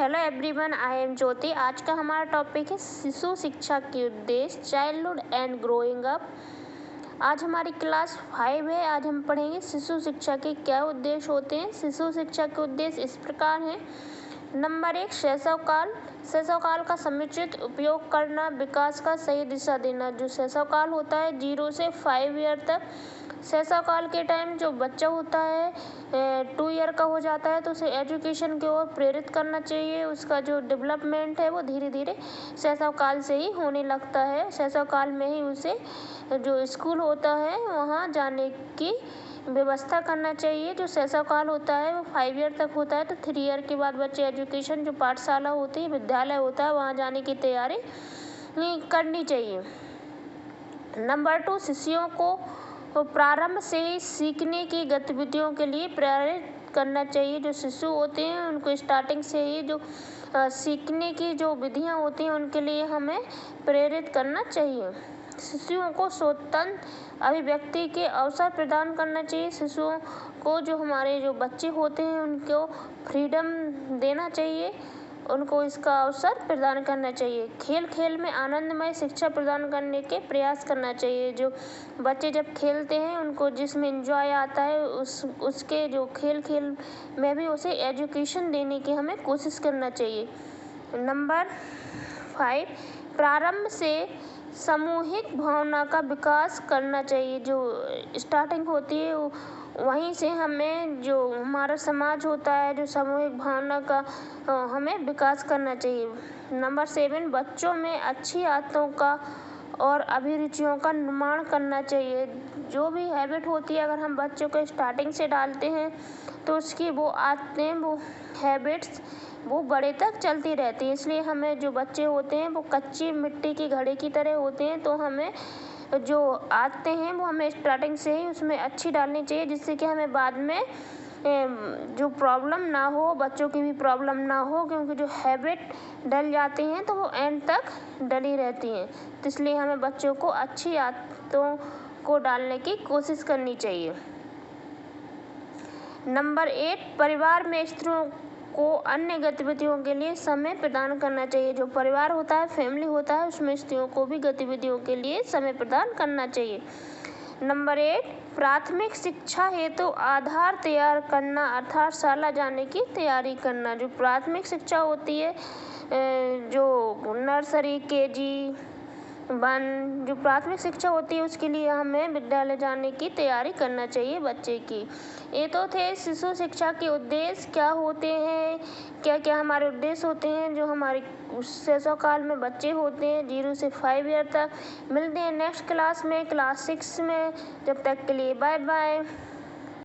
Hello everyone, I am ज्योति। आज का हमारा टॉपिक है शिशु शिक्षा के उद्देश्य, चाइल्डहुड एंड ग्रोइंग अप। आज हमारी क्लास 5 है। आज हम पढ़ेंगे शिशु शिक्षा के क्या उद्देश्य होते हैं। शिशु शिक्षा के उद्देश्य इस प्रकार हैं। नंबर 1, शैशवकाल। शैशवकाल का समुचित उपयोग करना, विकास का सही दिशा देना। जो शैशवकाल होता है 0 से 5 ईयर तक। शैशवकाल के टाइम जो बच्चा होता है 2 ईयर का हो जाता है तो उसे एजुकेशन की ओर प्रेरित करना चाहिए। उसका जो डेवलपमेंट है वो धीरे धीरे शैशवकाल से ही होने लगता है। शैशवकाल में ही उसे जो स्कूल होता है वहाँ जाने की व्यवस्था करना चाहिए। जो शैशवकाल होता है वो 5 ईयर तक होता है, तो 3 ईयर के बाद बच्चे एजुकेशन जो पाठशाला होती है, विद्यालय होता है, वहाँ जाने की तैयारी करनी चाहिए। नंबर 2, शिशुओं को प्रारंभ से ही सीखने की गतिविधियों के लिए प्रेरित करना चाहिए। जो शिशु होते हैं उनको स्टार्टिंग से ही जो सीखने की जो विधियाँ होती हैं उनके लिए हमें प्रेरित करना चाहिए। शिशुओं को स्वतंत्र अभिव्यक्ति के अवसर प्रदान करना चाहिए। शिशुओं को जो हमारे जो बच्चे होते हैं उनको फ्रीडम देना चाहिए, उनको इसका अवसर प्रदान करना चाहिए। खेल खेल में आनंदमय शिक्षा प्रदान करने के प्रयास करना चाहिए। जो बच्चे जब खेलते हैं उनको जिसमें एंजॉय आता है उसके जो खेल खेल में भी उसे एजुकेशन देने की हमें कोशिश करना चाहिए। नंबर 5, प्रारंभ से सामूहिक भावना का विकास करना चाहिए। जो स्टार्टिंग होती है वहीं से हमें जो हमारा समाज होता है जो सामूहिक भावना का हमें विकास करना चाहिए। नंबर 7, बच्चों में अच्छी आदतों का और अभिरुचियों का निर्माण करना चाहिए। जो भी हैबिट होती है अगर हम बच्चों को स्टार्टिंग से डालते हैं तो उसकी वो आदतें, वो हैबिट्स वो बड़े तक चलती रहती है। इसलिए हमें जो बच्चे होते हैं वो कच्ची मिट्टी की घड़े की तरह होते हैं, तो हमें जो आदतें हैं वो हमें स्टार्टिंग से ही उसमें अच्छी डालनी चाहिए, जिससे कि हमें बाद में जो प्रॉब्लम ना हो, बच्चों की भी प्रॉब्लम ना हो, क्योंकि जो हैबिट डल जाती हैं तो वो एंड तक डली रहती हैं। तो इसलिए हमें बच्चों को अच्छी आदतों को डालने की कोशिश करनी चाहिए। नंबर 8, परिवार में स्त्रियों को अन्य गतिविधियों के लिए समय प्रदान करना चाहिए। जो परिवार होता है, फैमिली होता है, उसमें स्त्रियों को भी गतिविधियों के लिए समय प्रदान करना चाहिए। नंबर 8, प्राथमिक शिक्षा हेतु आधार तैयार करना, अर्थात शाला जाने की तैयारी करना। जो प्राथमिक शिक्षा होती है जो नर्सरी, KG 1 जो प्राथमिक शिक्षा होती है उसके लिए हमें विद्यालय जाने की तैयारी करना चाहिए बच्चे की। ये तो थे शिशु शिक्षा के उद्देश्य क्या होते हैं, क्या क्या हमारे उद्देश्य होते हैं जो हमारे शैशवकाल में बच्चे होते हैं 0 से 5 ईयर तक। मिलते हैं नेक्स्ट क्लास में, क्लास 6 में। जब तक के लिए बाय बाय।